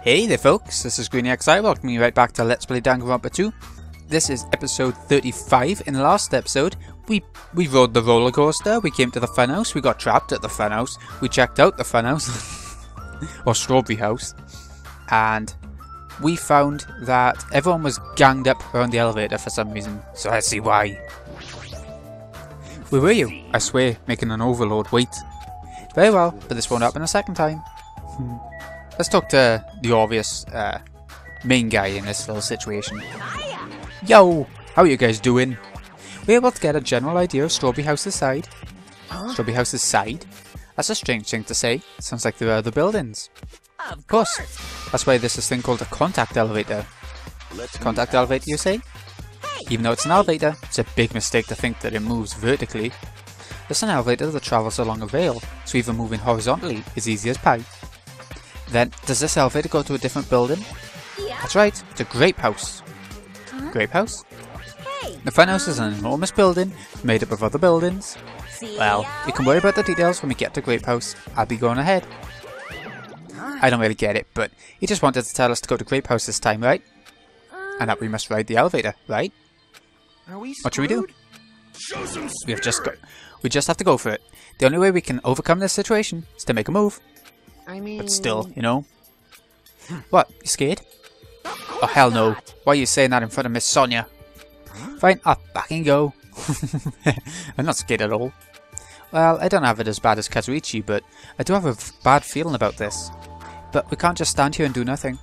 Hey there folks, this is GreenXI, welcoming you right back to Let's Play Danganronpa 2. This is episode 35. In the last episode, we rode the roller coaster, we came to the funhouse, we got trapped at the funhouse, we checked out the funhouse, or strawberry house, and we found that everyone was ganged up around the elevator for some reason, so let's see why. Where were you? I swear, making an overload wait. Very well, but this won't happen a second time. Let's talk to the obvious main guy in this little situation. Yo! How are you guys doing? We're able to get a general idea of Strawberry House's side. Strawberry House's side? That's a strange thing to say. Sounds like there are other buildings. Of course. That's why there's this thing called a contact elevator. Contact elevator, you say? Even though it's an elevator, it's a big mistake to think that it moves vertically. It's an elevator that travels along a rail, so even moving horizontally is easy as pie. Then, does this elevator go to a different building? Yeah. That's right, it's a Grape house. Huh? Grape house? Hey, the funhouse is an enormous building, made up of other buildings. Well, we can worry about the details when we get to Grape house. I'll be going ahead. I don't really get it, but he just wanted to tell us to go to Grape house this time, right? And that we must ride the elevator, right? What should we do? We just have to go for it. The only way we can overcome this situation is to make a move. But still, you know. What? You scared? Oh hell no. Why are you saying that in front of Miss Sonia? Fine, I'll back and go. I'm not scared at all. Well, I don't have it as bad as Kazuichi, but I do have a bad feeling about this. But we can't just stand here and do nothing.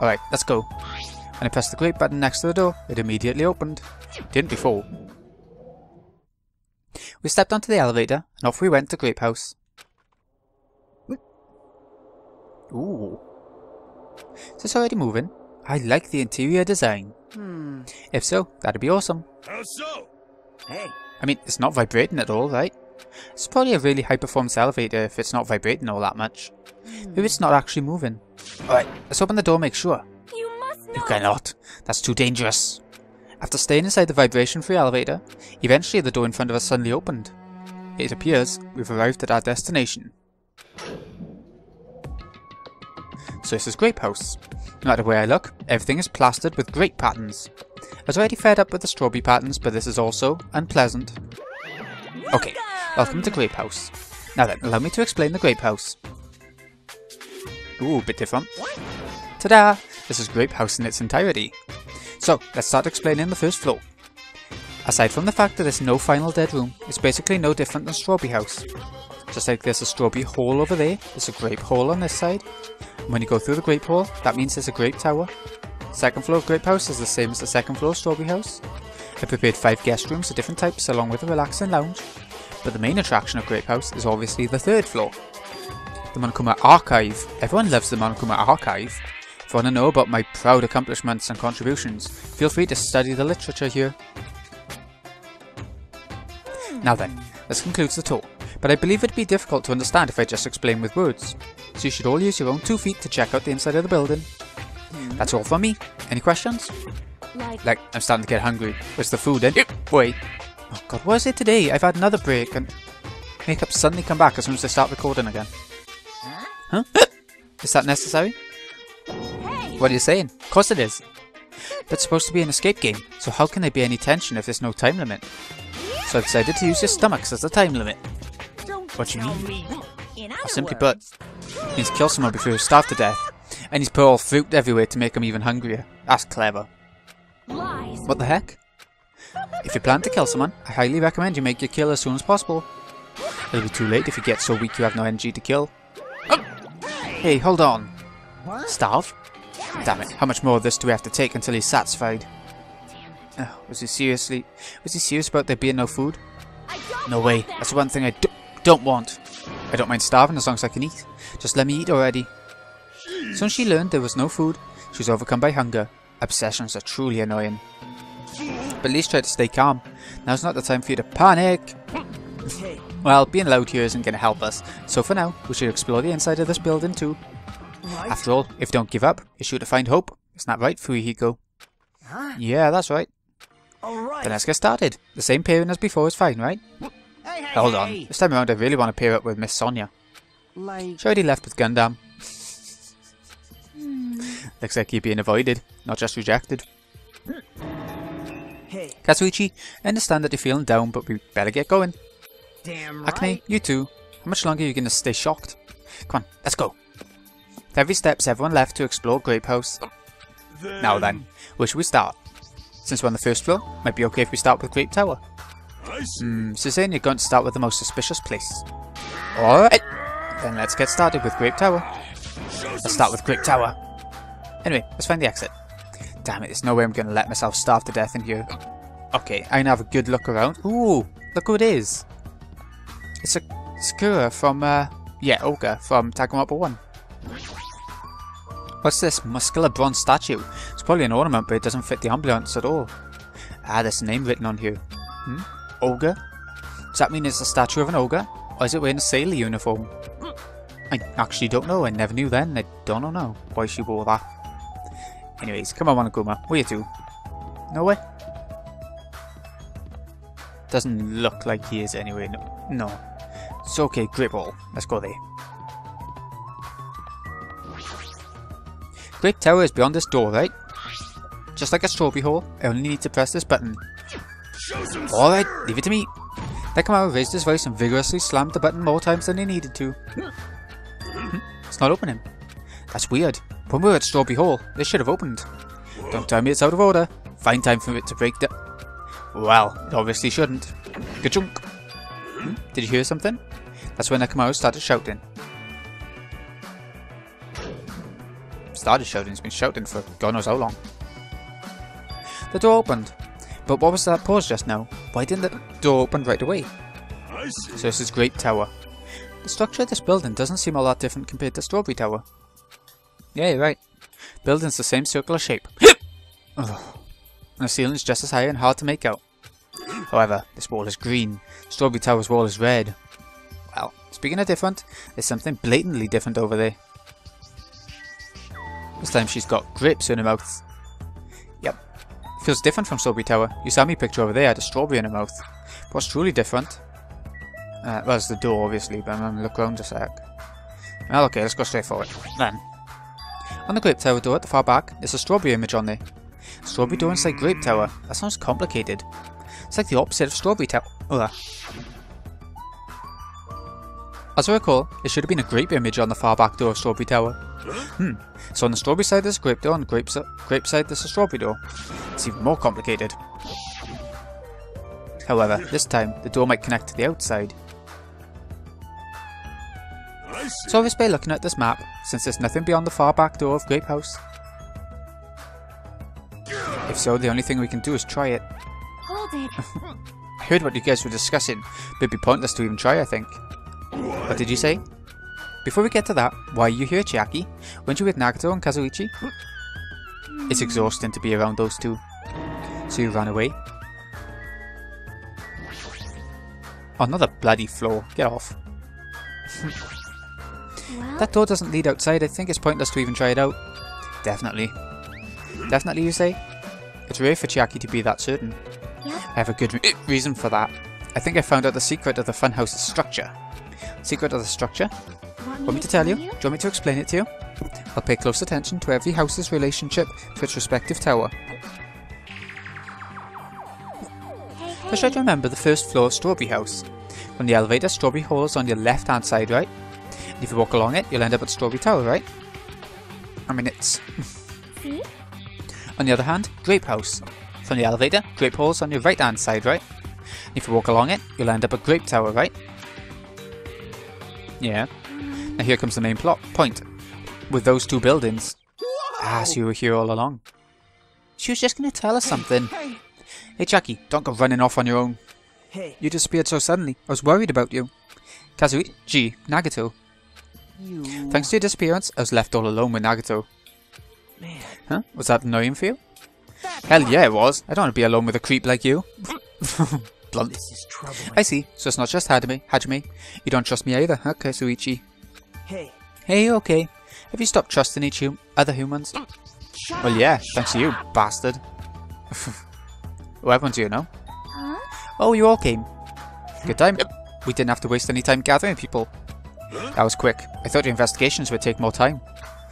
Alright, let's go. When I pressed the Grape button next to the door, it immediately opened. It didn't before. We stepped onto the elevator, and off we went to Grape house. Ooh. Is this already moving? I like the interior design. If so, that'd be awesome. How so? Hey. I mean, it's not vibrating at all, right? It's probably a really high-performance elevator if it's not vibrating all that much. Maybe it's not actually moving. Alright, let's open the door and make sure. You cannot. That's too dangerous. After staying inside the vibration-free elevator, eventually the door in front of us suddenly opened. It appears we've arrived at our destination. So this is Grape house. No matter where I look, everything is plastered with grape patterns. I was already fed up with the strawberry patterns, but this is also unpleasant. Okay, welcome to Grape house. Now then, allow me to explain the Grape house. Ooh, bit different. Ta-da! This is Grape house in its entirety. So, let's start explaining the first floor. Aside from the fact that there's no final dead room, it's basically no different than Strawberry house. Just like there's a strawberry hole over there, there's a grape hole on this side. And when you go through the grape hole, that means there's a grape tower. Second floor of Grape house is the same as the second floor of Strawberry house. I prepared 5 guest rooms of different types along with a relaxing lounge. But the main attraction of Grape house is obviously the third floor. The Monokuma Archive. Everyone loves the Monokuma Archive. If you want to know about my proud accomplishments and contributions, feel free to study the literature here. Now then, this concludes the tour, but I believe it'd be difficult to understand if I just explain with words, so you should all use your own 2 feet to check out the inside of the building. That's all from me. Any questions? Like, I'm starting to get hungry. Where's the food then? Wait. Oh god, what is it today? I've had another break and makeup suddenly come back as soon as I start recording again. Huh? Is that necessary? What are you saying? Of course it is. But it's supposed to be an escape game, so how can there be any tension if there's no time limit? So I decided to use your stomachs as the time limit. What do you mean? Or simply put, he needs to kill someone before he starve to death, and he's put all fruit everywhere to make him even hungrier. That's clever. What the heck? If you plan to kill someone, I highly recommend you make your kill as soon as possible. It'll be too late if you get so weak you have no energy to kill. Hey, hold on. Starve? Damn it, how much more of this do we have to take until he's satisfied? Was he serious about there being no food? No way, that's the one thing I don't want. I don't mind starving as long as I can eat. Just let me eat already. Soon she learned there was no food, she was overcome by hunger. Obsessions are truly annoying. But at least try to stay calm. Now's not the time for you to panic. Well, being loud here isn't going to help us, so for now, we should explore the inside of this building too. After all, if you don't give up, you're sure to find hope. Isn't that right, Fuyuhiko? Yeah, that's right. Then let's get started. The same pairing as before is fine, right? Hold on. This time around I really want to pair up with Miss Sonia. She already left with Gundam. Looks like you're being avoided, not just rejected. Hey. Kazuichi, I understand that you're feeling down, but we better get going. Damn right. Acne, you too. How much longer are you going to stay shocked? Come on, let's go. With every step's everyone left to explore Grape House. Now then, where should we start? Since we're on the first floor, might be okay if we start with Grape Tower. So saying you're going to start with the most suspicious place. Alright, then let's get started with Grape Tower. Let's start with Grape Tower. Anyway, let's find the exit. Damn it, there's no way I'm going to let myself starve to death in here. Okay, I can have a good look around. Ooh, look who it is. It's a Sakura from, Ogre from Danganronpa 1. What's this muscular bronze statue? It's probably an ornament, but it doesn't fit the ambiance at all. Ah, there's a name written on here. Ogre? Does that mean it's a statue of an ogre? Or is it wearing a sailor uniform? I actually don't know. I never knew then. I don't know why she wore that. Anyways, come on, Monokuma. Where you to? Nowhere? Doesn't look like he is anyway. No. It's okay, Grape Hall. Let's go there. Grape Tower is beyond this door, right? Just like a strawberry hole, I only need to press this button. Alright, leave it to me. Nekomaru raised his voice and vigorously slammed the button more times than he needed to. It's not opening. That's weird. When we were at Strawberry Hall, this should have opened. Don't tell me it's out of order. Fine time for it to break down. Well, it obviously shouldn't. Ka-chunk. Did you hear something? That's when Nekomaru started shouting. Started shouting, he's been shouting for God knows how long. The door opened. But what was that pause just now? Why didn't the door open right away? So this is Grape Tower. The structure of this building doesn't seem all that different compared to Strawberry Tower. Yeah, you're right. Building's the same circular shape. And the ceiling is just as high and hard to make out. However, this wall is green. Strawberry Tower's wall is red. Well, speaking of different, there's something blatantly different over there. This time she's got grapes in her mouth. Yep. Feels different from Strawberry Tower. You saw me picture over there had a strawberry in her mouth. But what's truly different? Well, it's the door obviously, but I'm going to look around a sec. Well, okay, let's go straight forward. Then. On the Grape Tower door at the far back, there's a strawberry image on there. Strawberry door inside Grape Tower. That sounds complicated. It's like the opposite of Strawberry Tower. As I recall, there should have been a grape image on the far back door of Strawberry Tower. So on the strawberry side there's a grape door, on the grape side there's a strawberry door. It's even more complicated. However, this time, the door might connect to the outside. So obviously by looking at this map, since there's nothing beyond the far back door of Grape House. If so, the only thing we can do is try it. Hold it. I heard what you guys were discussing, but it'd be pointless to even try, I think. What did you say? Before we get to that, why are you here, Chiaki? Weren't you with Nagato and Kazuichi? It's exhausting to be around those two. So you ran away? Oh, another bloody floor. Get off. Well, That door doesn't lead outside. I think it's pointless to even try it out. Definitely. Definitely, you say? It's rare for Chiaki to be that certain. yep. I have a good reason for that. I think I found out the secret of the funhouse's structure. Secret of the structure? Want me to tell you? Do you want me to explain it to you? I'll pay close attention to every house's relationship to its respective tower. First, try to remember the first floor of Strawberry House. From the elevator, Strawberry Hall is on your left hand side, right? And if you walk along it, you'll end up at Strawberry Tower, right? I mean, it's... See? On the other hand, Grape House. From the elevator, Grape Hall's on your right hand side, right? And if you walk along it, you'll end up at Grape Tower, right? Yeah. Now here comes the main plot point. With those two buildings. Ah, so you were here all along. She was just going to tell us something. Hey Chiaki, don't go running off on your own. Hey. You disappeared so suddenly. I was worried about you. Kazuichi, Nagato. You. Thanks to your disappearance, I was left all alone with Nagato. Man. Huh? Was that annoying for you? Hell yeah, it was. I don't want to be alone with a creep like you. Blunt. This is troubling. I see. So it's not just Hajime. You don't trust me either, huh, Kazuichi? Hey. Hey, okay. Have you stopped trusting other humans? Well, yeah, thanks to you, bastard. What happened to you, no? Huh? Oh, you all came. Good time. We didn't have to waste any time gathering people. That was quick. I thought your investigations would take more time.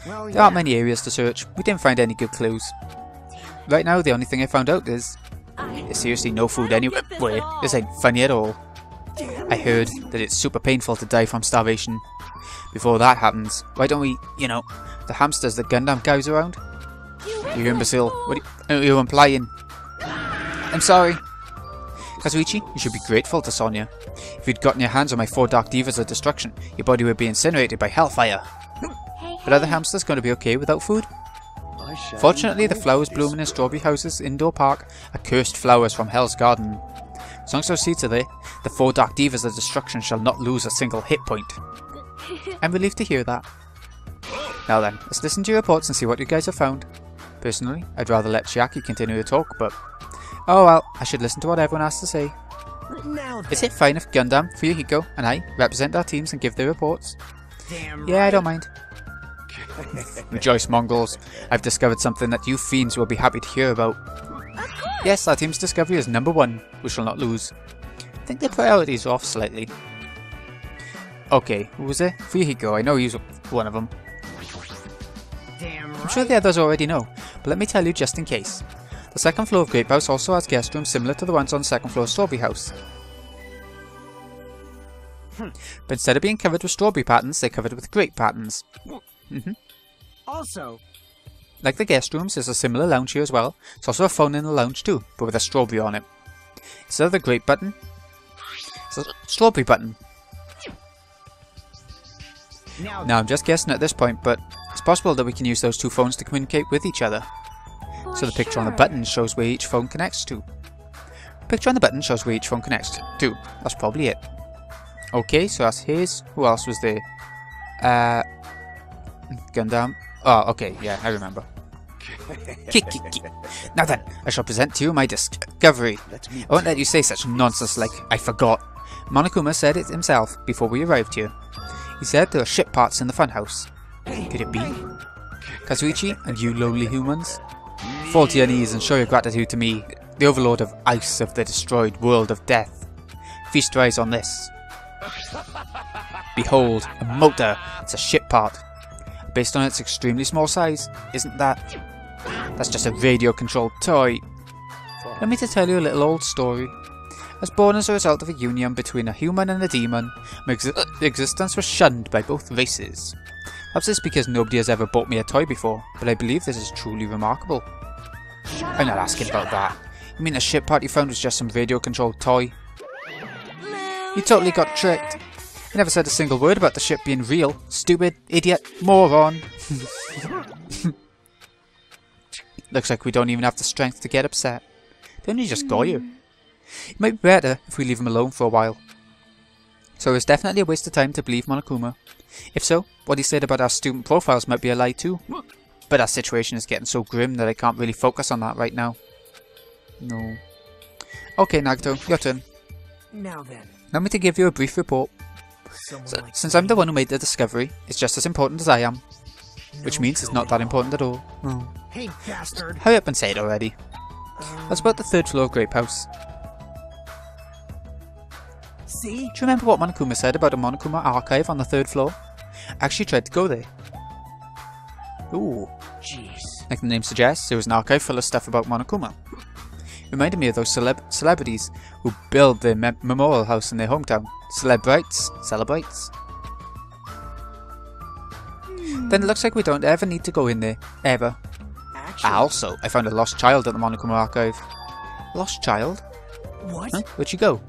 Well, There aren't many areas to search. We didn't find any good clues. Right now, the only thing I found out is there's seriously no food anywhere. Wait, this ain't funny at all. I heard that it's super painful to die from starvation. Before that happens, why don't we, you know, the hamsters that Gundam carries around? You imbecile. What are you implying? I'm sorry. Kazuichi, you should be grateful to Sonya. If you'd gotten your hands on my 4 Dark Divas of Destruction, your body would be incinerated by hellfire. But are the hamsters going to be okay without food? Fortunately, the flowers blooming in Strawberry House's indoor park are cursed flowers from Hell's Garden. As long as those seeds are there, the 4 Dark Divas of Destruction shall not lose a single hit point. I'm relieved to hear that. Now then, let's listen to your reports and see what you guys have found. Personally, I'd rather let Chiaki continue to talk, but... oh well, I should listen to what everyone has to say. Is it fine if Gundam, Fuyuhiko, and I represent our teams and give their reports? Yeah, I don't mind. Rejoice, Mongols. I've discovered something that you fiends will be happy to hear about. Yes, our team's discovery is number 1. We shall not lose. I think their priorities are off slightly. Okay, who was it? Fuyuhiko, I know he's one of them. I'm sure the others already know, but let me tell you just in case. The second floor of Grape House also has guest rooms similar to the ones on the second floor of Strawberry House. But instead of being covered with strawberry patterns, they're covered with grape patterns. Also, Like the guest rooms, there's a similar lounge here as well. It's also a phone in the lounge too, but with a strawberry on it. Instead of the grape button, it's a strawberry button. Now I'm just guessing at this point, but it's possible that we can use those 2 phones to communicate with each other. So the picture on the button shows where each phone connects to. The picture on the button shows where each phone connects to. That's probably it. Okay, so that's his. Who else was there? Gundam. Oh, okay, yeah, I remember. Now then, I shall present to you my discovery. I won't let you say such nonsense like, I forgot. Monokuma said it himself before we arrived here. He said there are ship parts in the funhouse. Could it be? Kazuichi and you lowly humans? Fall to your knees and show your gratitude to me, the overlord of ice of the destroyed world of death. Feast your eyes on this. Behold, a motor. It's a ship part. Based on its extremely small size, isn't that? That's just a radio-controlled toy. Let me to tell you a little old story. I was born as a result of a union between a human and a demon. My existence was shunned by both races. Perhaps it's because nobody has ever bought me a toy before, but I believe this is truly remarkable. I'm not asking about that. You mean the ship part you found was just some radio-controlled toy? You totally got tricked. I never said a single word about the ship being real. Stupid, idiot, moron. Looks like we don't even have the strength to get upset. They only just got you. It might be better if we leave him alone for a while. So it's definitely a waste of time to believe Monokuma. If so, what he said about our student profiles might be a lie too. But our situation is getting so grim that I can't really focus on that right now. No. Okay, Nagito, your turn. now then. Allow me to give you a brief report. Since I'm the one who made the discovery, it's just as important as I am. Which means it's not that important at all. Oh. Hey, bastard. Hurry up and say it already. That's about the 3rd floor of Grape House. See? Do you remember what Monokuma said about a Monokuma archive on the 3rd floor? I actually tried to go there. Ooh. Jeez. Like the name suggests, there was an archive full of stuff about Monokuma. It reminded me of those celebrities who build their memorial house in their hometown. Celebrites. Then it looks like we don't ever need to go in there. Ever. Actually, Also, I found a lost child at the Monokuma archive. Lost child? what? Huh? Where'd she go?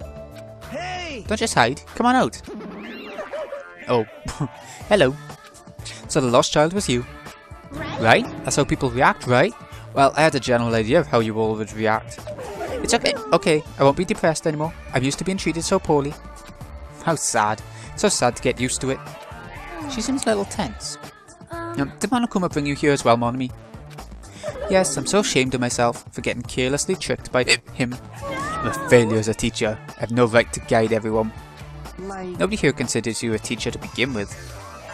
Hey! Don't just hide. Come on out. Oh. Hello. So the lost child was you. Right? That's how people react, right? Well, I had a general idea of how you all would react. It's okay. Okay, I won't be depressed anymore. I'm used to being treated so poorly. How sad. So sad to get used to it. She seems a little tense. Did Monokuma bring you here as well, Monami? Yes, I'm so ashamed of myself for getting carelessly tricked by him. I'm a failure as a teacher. I have no right to guide everyone. Nobody here considers you a teacher to begin with.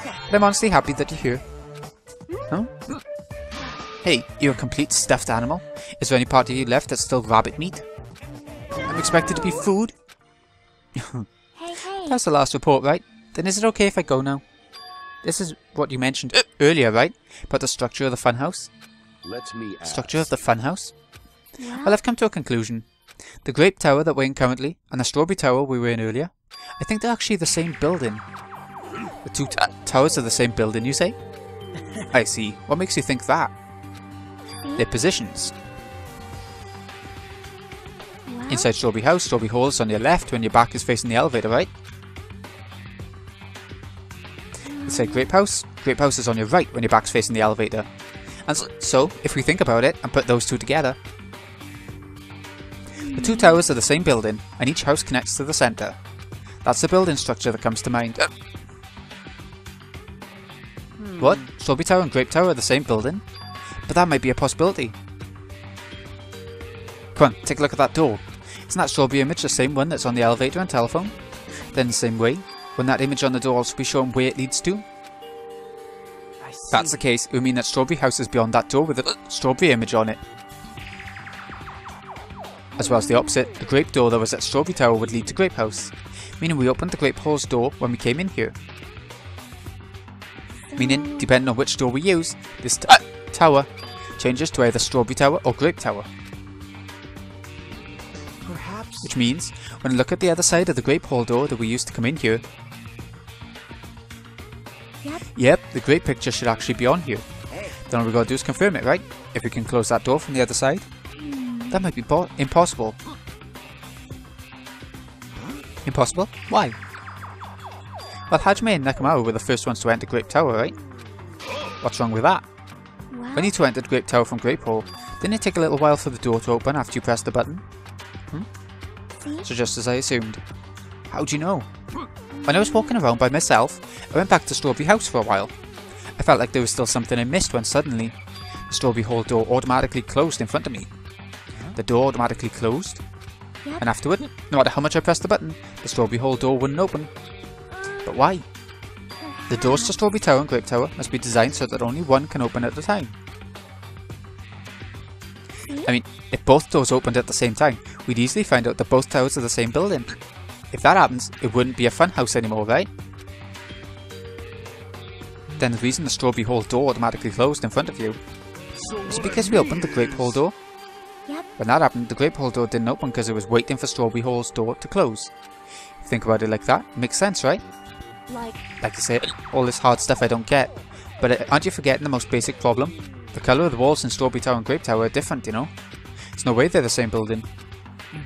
But I'm honestly happy that you're here. Huh? Hey, you're a complete stuffed animal. Is there any part of you left that's still rabbit meat? I'm expected to be food? Hey, hey. That's the last report, right? Then is it okay if I go now? This is what you mentioned earlier, right? About the structure of the funhouse? Let me ask. Structure of the funhouse? Well, Well, I've come to a conclusion. The Grape Tower that we're in currently, and the Strawberry Tower we were in earlier, I think they're actually the same building. The two towers are the same building, you say? I see. What makes you think that? Their positions. well, Inside Strawberry House, Strawberry Hall is on your left when your back is facing the elevator, right? Inside Grape House is on your right when your back's facing the elevator. And so, if we think about it and put those two together, the two towers are the same building, and each house connects to the centre. That's the building structure that comes to mind. What? Strawberry Tower and Grape Tower are the same building? But that might be a possibility. Come on, take a look at that door. Isn't that strawberry image the same one that's on the elevator and telephone? Then the same way, wouldn't that image on the door also be showing where it leads to? I see. That's the case, it would mean that Strawberry House is beyond that door with a strawberry image on it. As well as the opposite, the Grape door that was at Strawberry Tower would lead to Grape House, meaning we opened the Grape Hall's door when we came in here. Meaning, depending on which door we use, this tower changes to either Strawberry Tower or Grape Tower. Perhaps. Which means, when I look at the other side of the Grape Hall door that we used to come in here, Yep. the Grape picture should actually be on here. Then all we gotta do is confirm it, right? If we can close that door from the other side, that might be impossible. Impossible? Why? Well, Hajime and Nakamaru were the first ones to enter Grape Tower, right? What's wrong with that? Well, When you two entered Grape Tower from Grape Hall, didn't it take a little while for the door to open after you pressed the button? see? So just as I assumed. How do you know? When I was walking around by myself, I went back to Strawberry House for a while. I felt like there was still something I missed when suddenly, the Strawberry Hall door automatically closed in front of me. The door automatically closed, Yep. and afterward, no matter how much I pressed the button, the Strawberry Hall door wouldn't open. But why? The doors to Strawberry Tower and Grape Tower must be designed so that only one can open at a time. I mean, if both doors opened at the same time, we'd easily find out that both towers are the same building. If that happens, it wouldn't be a fun house anymore, right? Then the reason the Strawberry Hall door automatically closed in front of you was because we opened the Grape Hall door. Yep. When that happened, the Grape Hall door didn't open because it was waiting for Strawberry Hall's door to close. If you think about it like that, it makes sense, right? Like, Like I say, all this hard stuff I don't get. But aren't you forgetting the most basic problem? The colour of the walls in Strawberry Tower and Grape Tower are different, you know? There's no way they're the same building.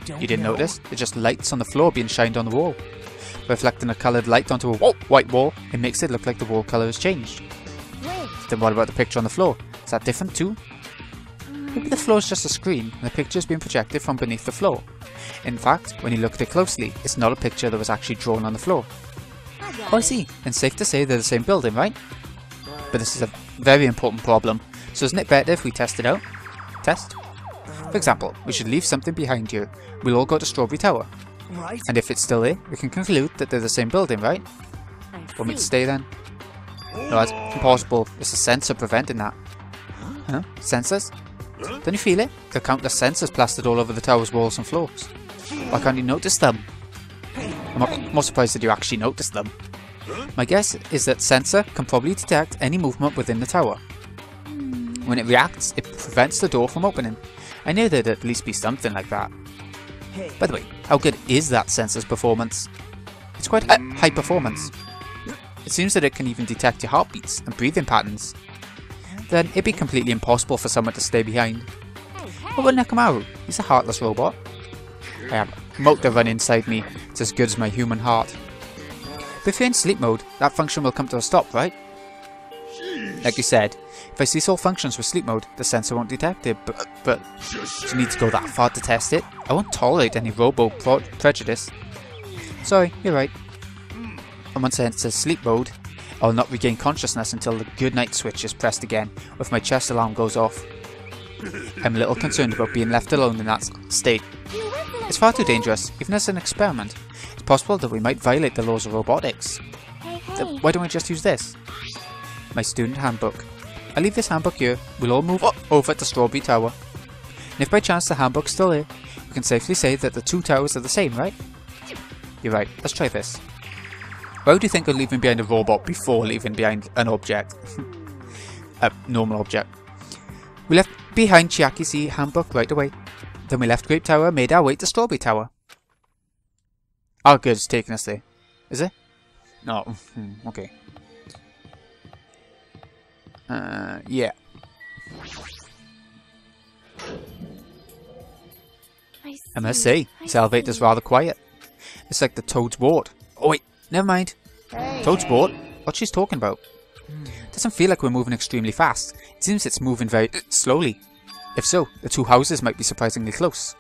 You didn't know? notice? They're just lights on the floor being shined on the wall. Reflecting a coloured light onto a white wall, it makes it look like the wall colour has changed. wait. Then what about the picture on the floor? Is that different too? Maybe the floor is just a screen and the picture is being projected from beneath the floor. In fact, when you look at it closely, it's not a picture that was actually drawn on the floor. Oh, I see. Then safe to say they're the same building, right? But this is a very important problem, so isn't it better if we test it out? Test? For example, we should leave something behind here. We'll all go to Strawberry Tower. Right? And if it's still there, we can conclude that they're the same building, right? Want me to stay then? No, that's impossible. There's a sensor preventing that. Huh? Sensors? Don't you feel it? There are countless sensors plastered all over the tower's walls and floors. Why can't you notice them? I'm more surprised that you actually notice them. My guess is that sensor can probably detect any movement within the tower. When it reacts, it prevents the door from opening. I knew there'd at least be something like that. Hey. By the way, how good is that sensor's performance? It's quite high performance. It seems that it can even detect your heartbeats and breathing patterns. Then it'd be completely impossible for someone to stay behind. What about Nakamaru? He's a heartless robot. I have a motor run inside me. It's as good as my human heart. But if you're in sleep mode, that function will come to a stop, right? Like you said, if I cease all functions with sleep mode, the sensor won't detect it, but you need to go that far to test it? I won't tolerate any prejudice. Sorry, you're right. And once I enter sleep mode, I will not regain consciousness until the good night switch is pressed again, or if my chest alarm goes off. I'm a little concerned about being left alone in that state. It's far too dangerous, even as an experiment. It's possible that we might violate the laws of robotics. Hey, hey. Why don't we just use this? My student handbook. I'll leave this handbook here. We'll all move over to Strawberry Tower. And if by chance the handbook's still here, we can safely say that the two towers are the same, right? You're right. Let's try this. Why would you think of leaving behind a robot before leaving behind an object? A normal object. We left behind Chiaki's handbook right away. Then we left Grape Tower and made our way to Strawberry Tower. Oh good, it's taking us there. Is it? No. Okay. Yeah. I must say, this elevator's rather quiet. It's like the Toad's Ward. Oh wait, never mind. Toad's Ward? What she's talking about? Doesn't feel like we're moving extremely fast. It seems it's moving very slowly. If so, the two houses might be surprisingly close.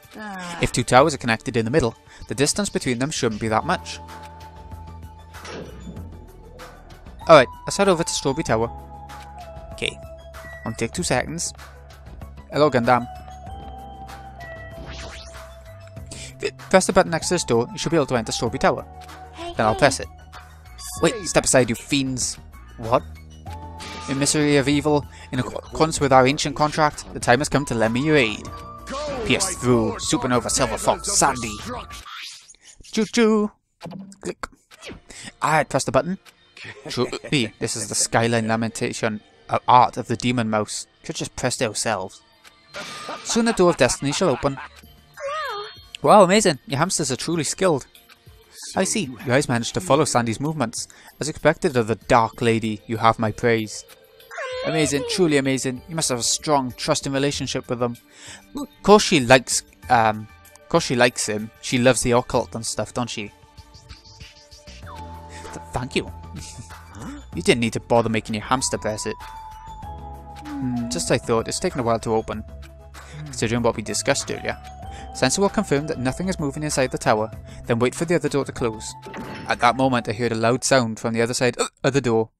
If two towers are connected in the middle, the distance between them shouldn't be that much. Alright, let's head over to Strawberry Tower. Okay, won't take 2 seconds. Hello Gundam. Press the button next to this door, you should be able to enter Strawberry Tower. Then I'll press it. Wait, step aside you fiends. What? Emissary of evil, in accordance with our ancient contract, the time has come to lend me your aid. Pierce through, Supernova Silver Fox Sandy. Choo choo. Click. Alright, press the button. Truly, this is the skyline lamentation art of the demon mouse. Could just press it ourselves. Soon the door of destiny shall open. Wow, amazing! Your hamsters are truly skilled. I see, you guys managed to follow Sandy's movements. As expected of the Dark Lady, you have my praise. Amazing, truly amazing. You must have a strong, trusting relationship with them. Of course she likes him. She loves the occult and stuff, don't she? Thank you. You didn't need to bother making your hamster press it. Just as I thought, it's taken a while to open. Considering what we discussed earlier. Sensor will confirm that nothing is moving inside the tower, then wait for the other door to close. At that moment I heard a loud sound from the other side of the door.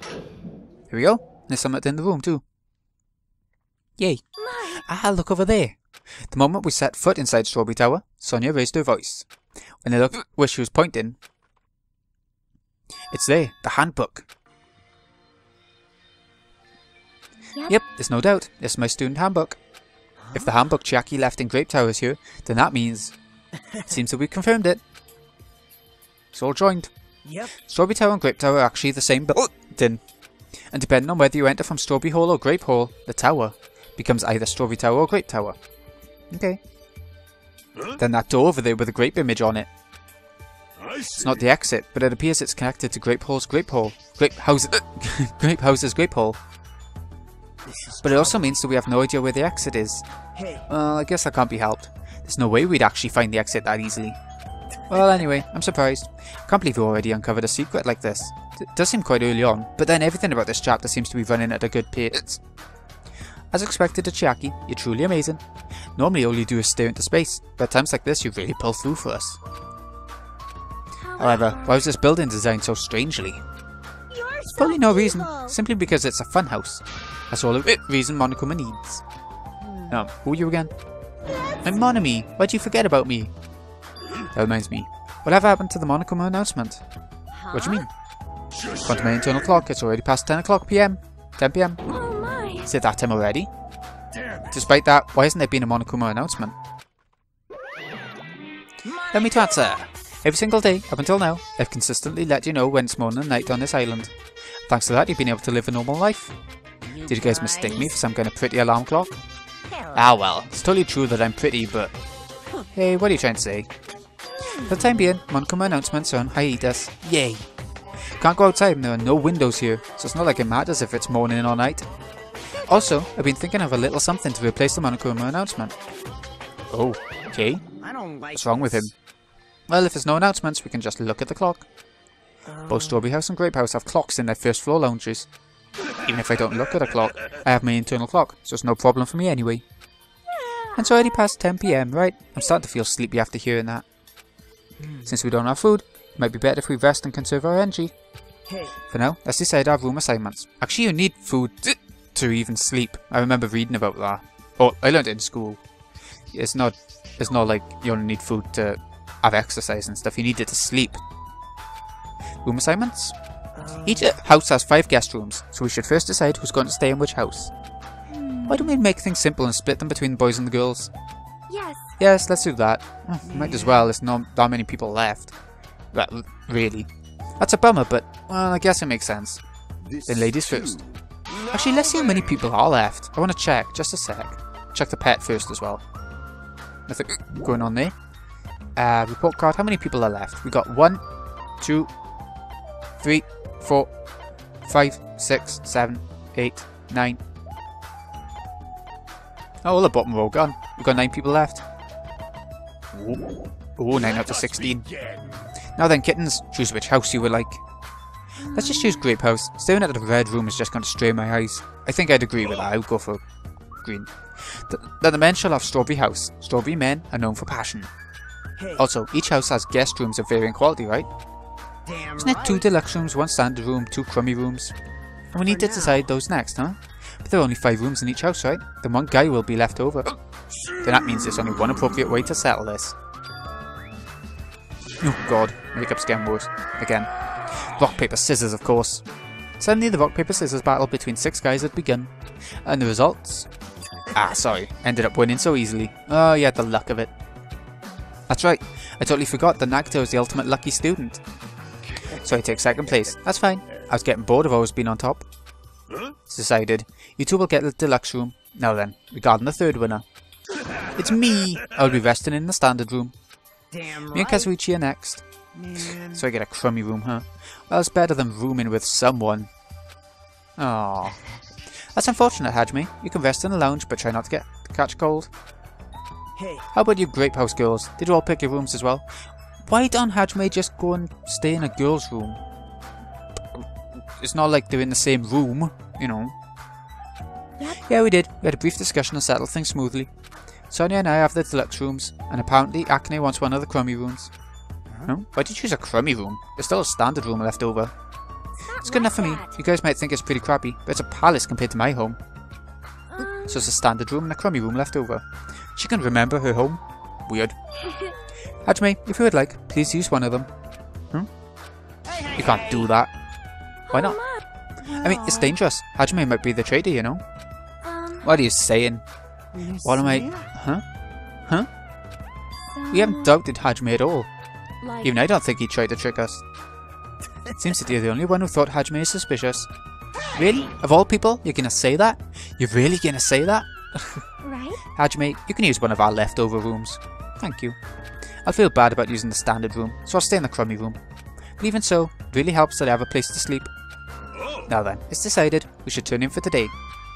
Here we go. There's someone in the room too. Yay. Ah, look over there. The moment we set foot inside Strawberry Tower, Sonia raised her voice. When I looked where she was pointing, it's there, the handbook. Yep, there's no doubt. This is my student handbook. If the handbook Chiaki left in Grape Tower is here, then that means it seems that we confirmed it. It's all joined. Yep. Strawberry Tower and Grape Tower are actually the same building. And depending on whether you enter from Strawberry Hall or Grape Hall, the tower becomes either Strawberry Tower or Grape Tower. Okay. Then that door over there with a grape image on it. It's not the exit, but it appears it's connected to Grape Hall's Grape Hall. Grape House's Grape Hall. But it also means that we have no idea where the exit is. Well, I guess that can't be helped. There's no way we'd actually find the exit that easily. Well, anyway, I'm surprised. Can't believe we already uncovered a secret like this. It does seem quite early on, but then everything about this chapter seems to be running at a good pace. As expected of Chiaki, you're truly amazing. Normally all you do is stare into space, but at times like this you really pull through for us. However, why was this building designed so strangely? There's probably no reason, simply because it's a funhouse. That's all the reason Monokuma needs. Who are you again? I'm Monami. Why'd you forget about me? That reminds me. Whatever happened to the Monokuma announcement? What do you mean? According to my internal clock, it's already past 10 o'clock PM. 10 PM. Oh my. Is it that time already? Despite that, why hasn't there been a Monokuma announcement? Let me to answer. Every single day, up until now, I've consistently let you know when it's morning and night on this island. Thanks to that, you've been able to live a normal life. Did you guys mistake me for some kind of pretty alarm clock? Ah well, it's totally true that I'm pretty, but... Hey, what are you trying to say? For the time being, Monokuma announcements are on hiatus. Yay! Can't go outside and there are no windows here, so it's not like it matters if it's morning or night. Also, I've been thinking of a little something to replace the Monokuma announcement. Oh, okay. What's wrong with him? Well, if there's no announcements, we can just look at the clock. Both Strawberry House and Grape House have clocks in their first floor lounges. Even if I don't look at a clock, I have my internal clock, so it's no problem for me anyway. And it's already past 10 PM, right? I'm starting to feel sleepy after hearing that. Since we don't have food, it might be better if we rest and conserve our energy. For now, let's decide our room assignments. Actually, you need food to even sleep. I remember reading about that. Oh, I learned it in school. It's not like you only need food to have exercise and stuff. You need it to sleep. Room assignments? Each house has 5 guest rooms, so we should first decide who's going to stay in which house. Why don't we make things simple and split them between the boys and the girls? Yes. Yes, let's do that. Might as well, there's not that many people left. Well, really. That's a bummer, but, well, I guess it makes sense. Then ladies first. Actually, let's see how many people are left. I want to check, just a sec. Check the pet first as well. Nothing going on there. Report card, how many people are left? We got 1, 2, 3, 4, 5, 6, 7, 8, 9. Oh, the bottom row gone. We've got 9 people left. Oh, 9 out of 16. Now then, kittens, choose which house you would like. Let's just choose Grape House. Staring at the red room is just going to strain my eyes. I think I'd agree with that. I would go for green. The men shall have Strawberry House. Strawberry men are known for passion. Also, each house has guest rooms of varying quality, right? Isn't it 2 deluxe rooms, 1 standard room, 2 crummy rooms? And we need to decide those next, huh? But there are only 5 rooms in each house, right? Then 1 guy will be left over. Then that means there's only 1 appropriate way to settle this. Oh god, makeup's getting worse. Again. Rock, paper, scissors, of course. Suddenly the rock, paper, scissors battle between 6 guys had begun. And the results... ended up winning so easily. Oh, you had the luck of it. That's right, I totally forgot that Nagito is the ultimate lucky student. So I take 2nd place. That's fine. I was getting bored of always being on top. It's decided. You 2 will get the deluxe room. Now then, regarding the 3rd winner. It's me! I'll be resting in the standard room. Me and Kazuichi are next. So I get a crummy room, huh? Well, it's better than rooming with someone. Aww. That's unfortunate, Hajime. You can rest in the lounge, but try not to catch cold. How about you Grape House girls? Did you all pick your rooms as well? Why don't Hajime just go and stay in a girl's room? It's not like they're in the same room, you know. Yeah, we did. We had a brief discussion and settled things smoothly. Sonia and I have the deluxe rooms, and apparently Akane wants one of the crummy rooms. No? Why did you choose a crummy room? There's still a standard room left over. It's good enough for me. You guys might think it's pretty crappy, but it's a palace compared to my home. So it's a standard room and a crummy room left over. She can remember her home. Weird. Hajime, if you would like, please use one of them. You can't do that. Why not? I mean, it's dangerous. Hajime might be the traitor, you know. What are you saying? What am I... Huh? We haven't doubted Hajime at all. Even I don't think he tried to trick us. Seems that you're the only one who thought Hajime is suspicious. Really? Of all people, you're gonna say that? You're really gonna say that? Right? Hajime, you can use one of our leftover rooms. Thank you. I'll feel bad about using the standard room, so I'll stay in the crummy room. But even so, it really helps that I have a place to sleep. Now then, it's decided. We should turn in for today.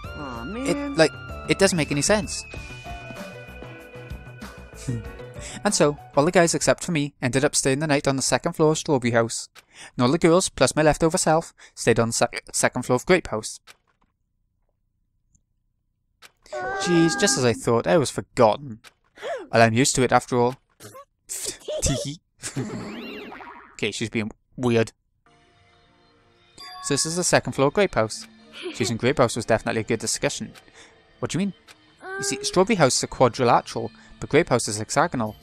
Aw, man. It doesn't make any sense. And so, all the guys except for me ended up staying the night on the 2nd floor of Strawberry House. And all the girls, plus my leftover self, stayed on the 2nd floor of Grape House. Jeez, just as I thought, I was forgotten. Well, I'm used to it after all. Teehee. Okay, she's being weird. So this is the 2nd floor of Grape House. Choosing Grape House was definitely a good discussion. What do you mean? You see, Strawberry House is a quadrilateral, but Grape House is hexagonal.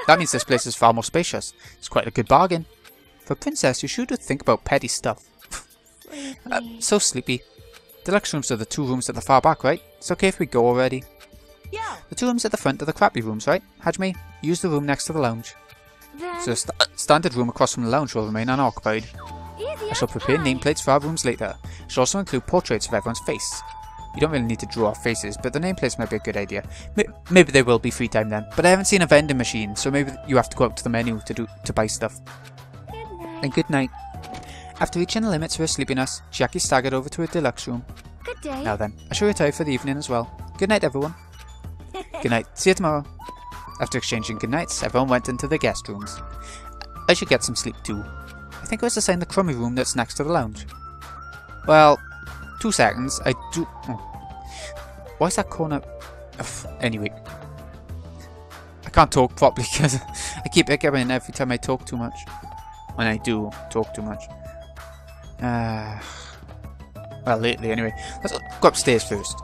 That means this place is far more spacious. It's quite a good bargain. For a princess, you should think about petty stuff. So sleepy. Deluxe rooms are the 2 rooms at the far back, right? It's okay if we go already. Yeah. The 2 rooms at the front are the crappy rooms, right? Hajime, use the room next to the lounge. Then So the standard room across from the lounge will remain unoccupied. I shall prepare nameplates for our rooms later. I shall also include portraits of everyone's face. You don't really need to draw our faces, but the nameplates might be a good idea. Maybe there will be free time then, but I haven't seen a vending machine, so maybe you have to go out to the menu to buy stuff. good night. And good night. After reaching the limits of her sleepiness, Chiaki staggered over to her deluxe room. Good day. Now then, I shall retire for the evening as well. Good night, everyone. Good night. See you tomorrow. After exchanging good nights, everyone went into their guest rooms. I should get some sleep too. I think I was assigned the crummy room that's next to the lounge. Well, 2 seconds. I do... Oh. Why is that corner... Ugh. Anyway. I can't talk properly because I keep echoing every time I talk too much. When I do talk too much. Well, lately anyway. Let's go upstairs first.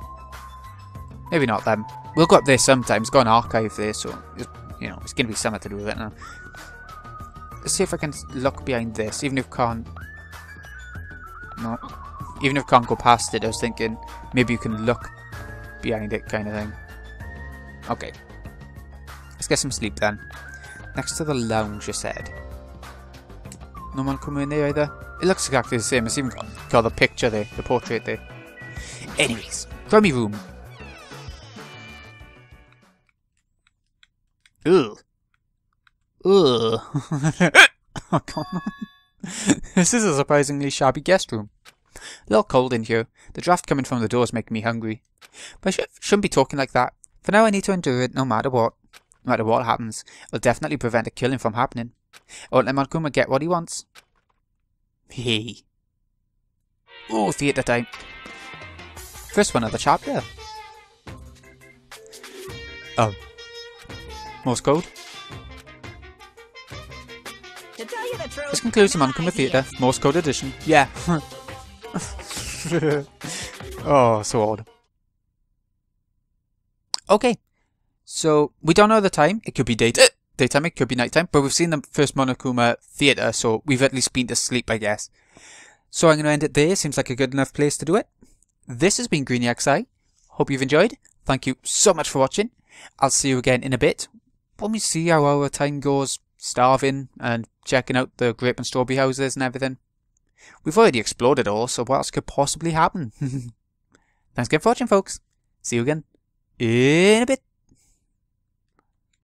Maybe not then. We'll go up there sometimes. Got an archive there, so... You know, it's going to be something to do with it now. Let's see if I can look behind this, even if I can't... No. Even if I can't go past it, I was thinking maybe you can look behind it kind of thing. Okay. Let's get some sleep then. Next to the lounge, you said. No Monokuma in there either. It looks exactly the same. It's even got the picture there, the portrait there. Anyways, crummy room. Ugh. Ugh. Oh, come on. This is a surprisingly shabby guest room. A little cold in here. The draft coming from the door is making me hungry. But I shouldn't be talking like that. For now I need to endure it no matter what. No matter what happens. It'll definitely prevent a killing from happening. I won't let Monokuma get what he wants. Hey. Oh, theatre time. First one of the chapter. Morse code. To tell you the truth, This concludes the Monokuma Theatre, Morse Code Edition. Yeah. Oh, so odd. Okay. So, we don't know the time. It could be daytime, it could be nighttime. But we've seen the first Monokuma Theatre, so we've at least been to sleep, I guess. So I'm going to end it there. Seems like a good enough place to do it. This has been GreenyXI. Hope you've enjoyed. Thank you so much for watching. I'll see you again in a bit when we see how our time goes starving and checking out the grape and strawberry houses and everything. We've already explored it all, so what else could possibly happen? Thanks again for watching, folks. See you again in a bit.